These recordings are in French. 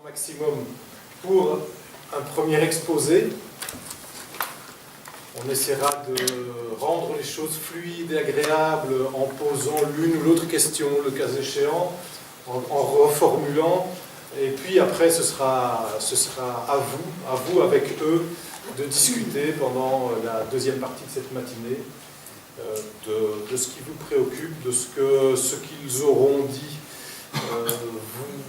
maximum pour un premier exposé. On essaiera de rendre les choses fluides et agréables en posant l'une ou l'autre question, le cas échéant, en reformulant. Et puis après, ce sera à vous avec eux, de discuter pendant la deuxième partie de cette matinée de ce qui vous préoccupe, de ce qu'ils auront dit,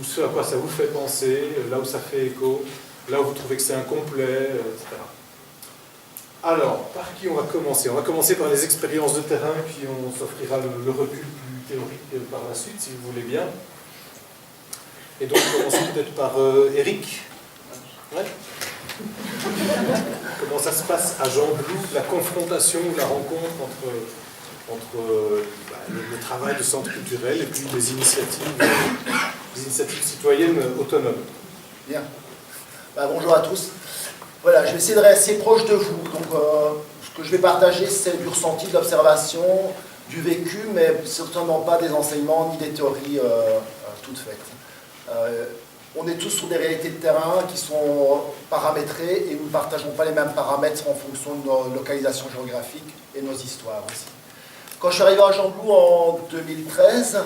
ce à quoi ça vous fait penser, là où ça fait écho, là où vous trouvez que c'est incomplet, etc. Alors, par qui on va commencer? On va commencer par les expériences de terrain, puis on s'offrira le recul plus théorique par la suite, si vous voulez bien. Et donc, commençons peut-être par Eric. Ouais. Comment ça se passe à Jean-Blou, la confrontation ou la rencontre entre le travail de centre culturel et puis les initiatives citoyennes autonomes? Bien. Bonjour à tous. Voilà, je vais essayer de rester proche de vous. Donc, ce que je vais partager, c'est du ressenti, de l'observation, du vécu, mais certainement pas des enseignements ni des théories toutes faites. On est tous sur des réalités de terrain qui sont paramétrées et nous ne partageons pas les mêmes paramètres en fonction de nos localisations géographiques et nos histoires aussi. Quand je suis arrivé à Jean-Blou en 2013,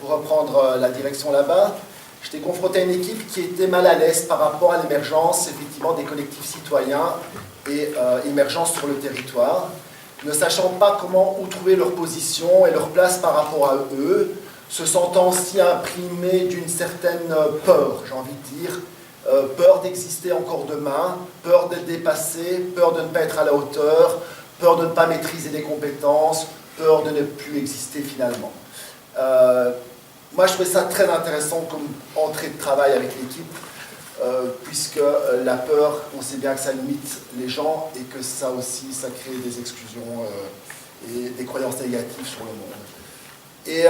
pour reprendre la direction là-bas, j'étais confronté à une équipe qui était mal à l'aise par rapport à l'émergence effectivement des collectifs citoyens et émergence sur le territoire, ne sachant pas où trouver leur position et leur place par rapport à eux, se sentant aussi imprimés d'une certaine peur, j'ai envie de dire, peur d'exister encore demain, peur d'être dépassé, peur de ne pas être à la hauteur, peur de ne pas maîtriser les compétences, peur de ne plus exister finalement. Moi, je trouvais ça très intéressant comme entrée de travail avec l'équipe, puisque la peur, on sait bien que ça limite les gens et que ça aussi, ça crée des exclusions et des croyances négatives sur le monde. Et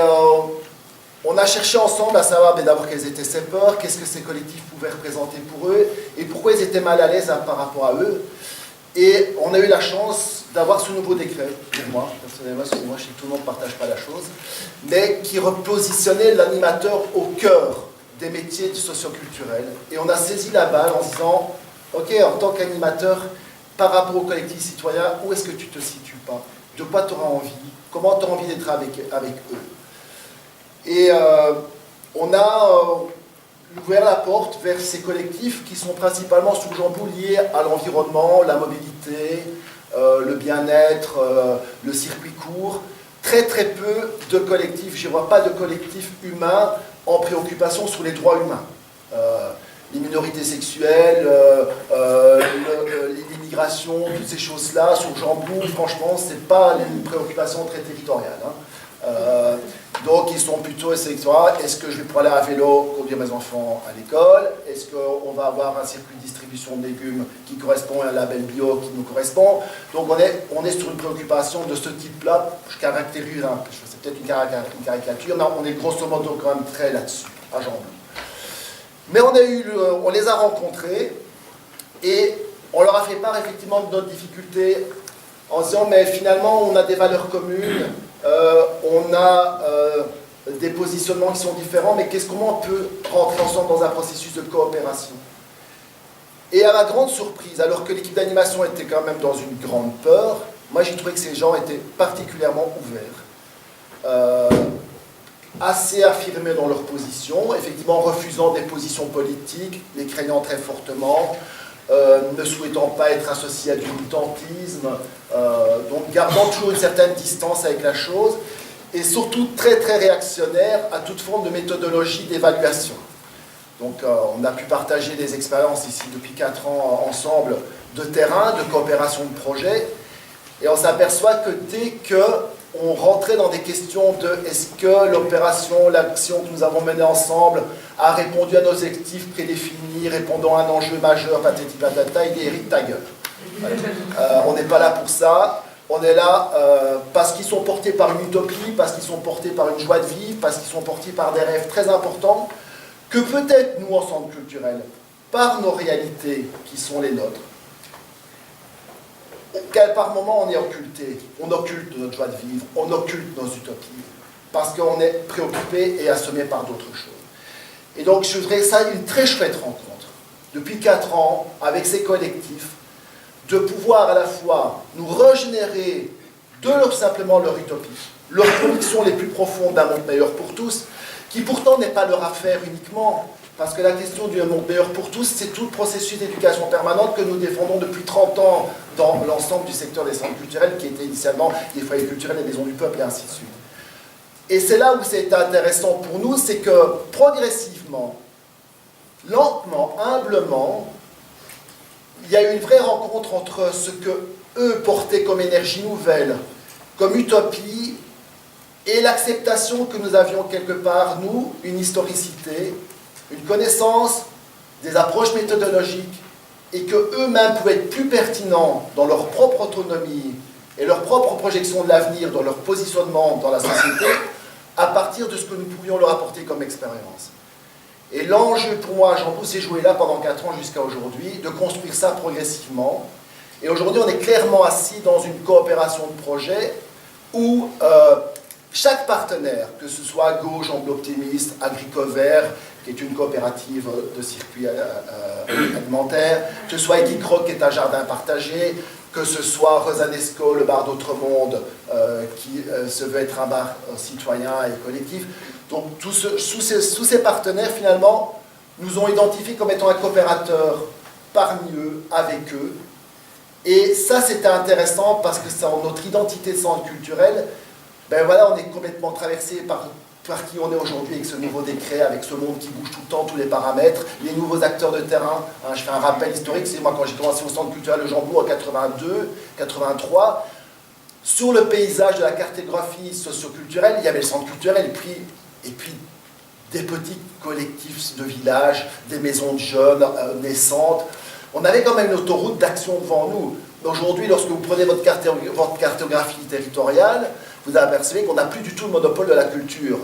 on a cherché ensemble à savoir d'abord quelles étaient ces peurs, qu'est-ce que ces collectifs pouvaient représenter pour eux, et pourquoi ils étaient mal à l'aise par rapport à eux. Et on a eu la chance d'avoir ce nouveau décret, pour moi, personnellement, parce que moi je sais que tout le monde ne partage pas la chose, mais qui repositionnait l'animateur au cœur des métiers du socio-culturel. Et on a saisi la balle en disant, ok, en tant qu'animateur, par rapport au collectif citoyen, où est-ce que tu te situes pas? De quoi tu auras envie? Comment tu as envie d'être avec eux? Et on a ouvert la porte vers ces collectifs qui sont principalement sur Jean-Blou liés à l'environnement, la mobilité, le bien-être, le circuit court. Très très peu de collectifs, je ne vois pas de collectifs humains en préoccupation sur les droits humains. Les minorités sexuelles, l'immigration, toutes ces choses-là, sur Jean-Blou, franchement, ce n'est pas une préoccupation très territoriale. Donc ils sont plutôt, est-ce que je vais pouvoir aller à vélo, conduire mes enfants à l'école? Est-ce qu'on va avoir un circuit de distribution de légumes qui correspond à un label bio qui nous correspond? Donc on est sur une préoccupation de ce type-là. Je caractérise, c'est peut-être une caricature, mais on est grosso modo quand même très là-dessus, à Jean-Blou. Mais on les a rencontrés et on leur a fait part effectivement de notre difficulté en disant mais finalement on a des valeurs communes, on a des positionnements qui sont différents, mais comment on peut rentrer ensemble dans un processus de coopération? Et à ma grande surprise, alors que l'équipe d'animation était quand même dans une grande peur, moi j'ai trouvé que ces gens étaient particulièrement ouverts, assez affirmés dans leur position, effectivement refusant des positions politiques, les craignant très fortement, ne souhaitant pas être associés à du militantisme, donc gardant toujours une certaine distance avec la chose, et surtout très très réactionnaire à toute forme de méthodologie d'évaluation. Donc on a pu partager des expériences ici depuis 4 ans ensemble de terrain, de coopération de projet, et on s'aperçoit que dès qu'on rentrait dans des questions de est-ce que l'opération, l'action que nous avons menée ensemble a répondu à nos objectifs prédéfinis, répondant à un enjeu majeur, patati patata, il dit Eric, ta gueule. Voilà. On n'est pas là pour ça, on est là parce qu'ils sont portés par une utopie, parce qu'ils sont portés par une joie de vivre, parce qu'ils sont portés par des rêves très importants, que peut-être nous, en centre culturel, par nos réalités qui sont les nôtres, par moment on est occulté, on occulte notre joie de vivre, on occulte nos utopies, parce qu'on est préoccupé et assommé par d'autres choses. Et donc je voudrais ça une très chouette rencontre, depuis 4 ans, avec ces collectifs, de pouvoir à la fois nous régénérer simplement leur utopie, leurs convictions les plus profondes d'un monde meilleur pour tous, qui pourtant n'est pas leur affaire uniquement, parce que la question du monde meilleur pour tous, c'est tout le processus d'éducation permanente que nous défendons depuis 30 ans dans l'ensemble du secteur des centres culturels, qui était initialement les foyers culturels, les maisons du peuple, et ainsi de suite. Et c'est là où c'est intéressant pour nous, c'est que progressivement, lentement, humblement, il y a eu une vraie rencontre entre ce que eux portaient comme énergie nouvelle, comme utopie, et l'acceptation que nous avions quelque part, nous, une historicité, une connaissance des approches méthodologiques, et qu'eux-mêmes pouvaient être plus pertinents dans leur propre autonomie et leur propre projection de l'avenir, dans leur positionnement dans la société, à partir de ce que nous pouvions leur apporter comme expérience. Et l'enjeu pour moi, Jean-Paul s'est joué là pendant 4 ans jusqu'à aujourd'hui, de construire ça progressivement. Et aujourd'hui, on est clairement assis dans une coopération de projet où chaque partenaire, que ce soit Gauche, Emploi Optimiste, Agricovert, qui est une coopérative de circuits alimentaires, que ce soit Equicroc, qui est un jardin partagé, que ce soit Rosanesco, le bar d'Outre-Monde, qui se veut être un bar citoyen et collectif. Donc tous ces partenaires, finalement, nous ont identifiés comme étant un coopérateur parmi eux, avec eux. Et ça, c'était intéressant parce que c'est en notre identité de centre culturel, ben voilà, on est complètement traversé par qui on est aujourd'hui avec ce nouveau décret, avec ce monde qui bouge tout le temps, tous les paramètres, les nouveaux acteurs de terrain. Hein, je fais un rappel historique, c'est moi quand j'ai commencé au centre culturel de Jambourg en 82, 83, sur le paysage de la cartographie socioculturelle, il y avait le centre culturel et puis des petits collectifs de villages, des maisons de jeunes naissantes. On avait quand même une autoroute d'action devant nous. Aujourd'hui, lorsque vous prenez votre cartographie territoriale, vous apercevez qu'on n'a plus du tout le monopole de la culture.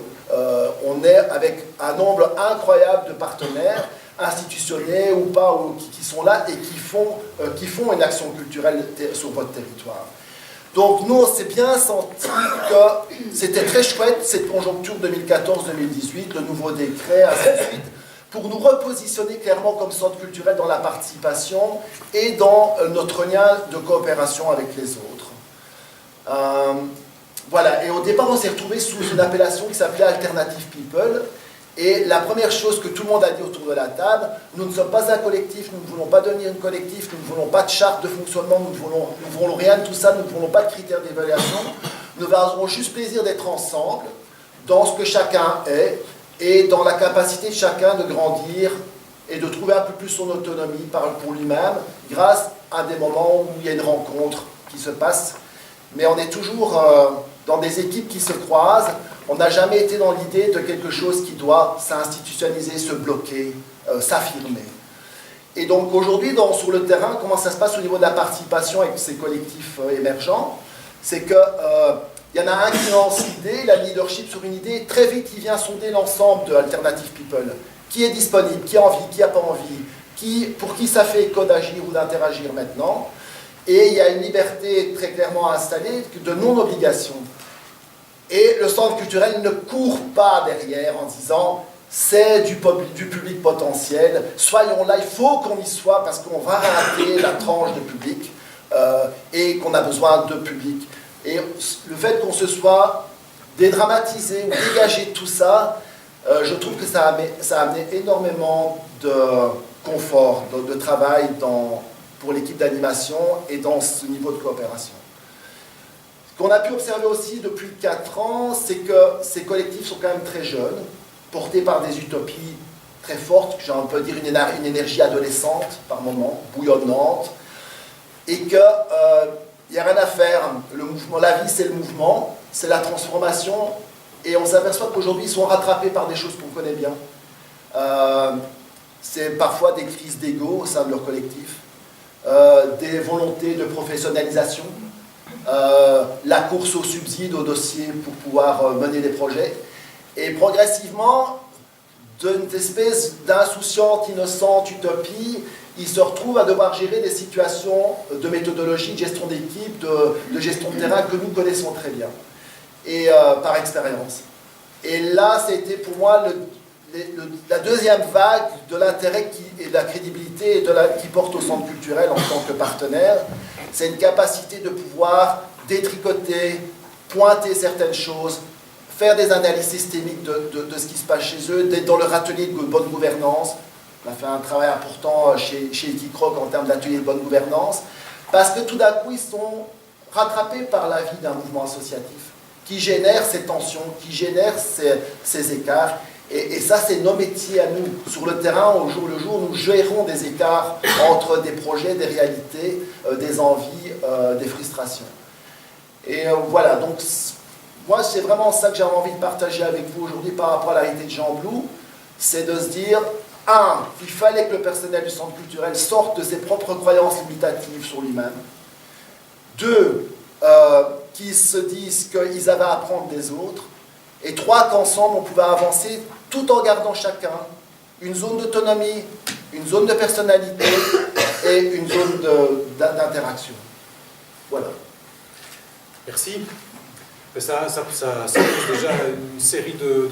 On est avec un nombre incroyable de partenaires, institutionnels ou pas, ou qui sont là et qui font une action culturelle sur votre territoire. Donc nous, on s'est bien senti que c'était très chouette, cette conjoncture 2014-2018, le nouveau décret, ainsi de suite, pour nous repositionner clairement comme centre culturel dans la participation et dans notre lien de coopération avec les autres. Voilà, et au départ, on s'est retrouvé sous une appellation qui s'appelait Alternative People. Et la première chose que tout le monde a dit autour de la table, nous ne sommes pas un collectif, nous ne voulons pas devenir un collectif, nous ne voulons pas de charte de fonctionnement, nous ne voulons rien de tout ça, nous ne voulons pas de critères d'évaluation. Nous avons juste plaisir d'être ensemble, dans ce que chacun est, et dans la capacité de chacun de grandir et de trouver un peu plus son autonomie pour lui-même, grâce à des moments où il y a une rencontre qui se passe. Mais on est toujours dans des équipes qui se croisent. On n'a jamais été dans l'idée de quelque chose qui doit s'institutionnaliser, se bloquer, s'affirmer. Et donc aujourd'hui, sur le terrain, comment ça se passe au niveau de la participation avec ces collectifs émergents? C'est qu'il y en a un qui lance l'idée, la leadership sur une idée, et très vite il vient sonder l'ensemble de Alternative People. Qui est disponible, qui a envie, qui n'a pas envie, pour qui ça fait écho d'agir ou d'interagir maintenant. Et il y a une liberté très clairement installée de non-obligation. Et le centre culturel ne court pas derrière en disant c'est du public potentiel, soyons là, il faut qu'on y soit parce qu'on va rater la tranche de public et qu'on a besoin de public. Et le fait qu'on se soit dédramatisé ou dégagé de tout ça, je trouve que ça a amené énormément de confort, de travail pour l'équipe d'animation et dans ce niveau de coopération. Ce qu'on a pu observer aussi depuis 4 ans, c'est que ces collectifs sont quand même très jeunes, portés par des utopies très fortes, on peut dire une énergie adolescente par moments, bouillonnante, et qu'il n'y a rien à faire. Le mouvement, la vie c'est le mouvement, c'est la transformation, et on s'aperçoit qu'aujourd'hui ils sont rattrapés par des choses qu'on connaît bien. C'est parfois des crises d'ego au sein de leur collectif, des volontés de professionnalisation, la course aux subsides, aux dossiers pour pouvoir mener des projets. Et progressivement, d'une espèce d'insouciante, innocente utopie, ils se retrouvent à devoir gérer des situations de méthodologie, de gestion d'équipe, de gestion de terrain que nous connaissons très bien, et par expérience. Et là, c'était pour moi la deuxième vague de l'intérêt et de la crédibilité qui porte au centre culturel en tant que partenaire, c'est une capacité de pouvoir détricoter, pointer certaines choses, faire des analyses systémiques de ce qui se passe chez eux, d'être dans leur atelier de bonne gouvernance. On a fait un travail important chez Equicroc en termes d'atelier de bonne gouvernance, parce que tout d'un coup, ils sont rattrapés par la vie d'un mouvement associatif qui génère ces tensions, qui génère ces écarts. Et ça, c'est nos métiers à nous. Sur le terrain, au jour le jour, nous gérons des écarts entre des projets, des réalités, des envies, des frustrations. Et voilà, donc moi, c'est vraiment ça que j'avais envie de partager avec vous aujourd'hui par rapport à la réalité de Jean Blou, c'est de se dire, il fallait que le personnel du centre culturel sorte de ses propres croyances limitatives sur lui-même. 2, qu'ils se disent qu'ils avaient à apprendre des autres. Et 3, qu'ensemble, on pouvait avancer tout en gardant chacun une zone d'autonomie, une zone de personnalité et une zone d'interaction. Voilà. Merci. Ça pose déjà une série de